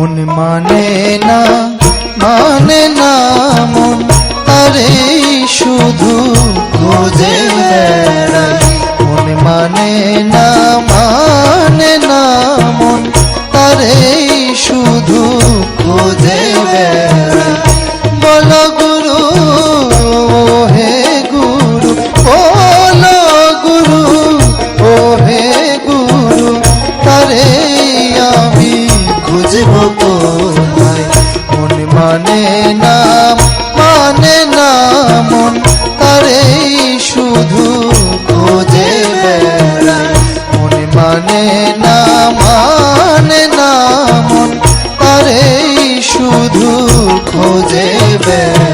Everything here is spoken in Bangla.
মানে না মন তারে শুধু খোঁজে বেড়াই। মন মানে না মন তারে শুধু খোঁজে বেড়াই। বলো গুরু ও হে গুরু, বলো গুরু ও হে গুরু, তারে আমি খুঁজব কোথায়। মন মানে না মন তারে শুধু খোঁজে বেড়াই। মন মানে না মন তারে শুধু খোঁজে বেড়াই।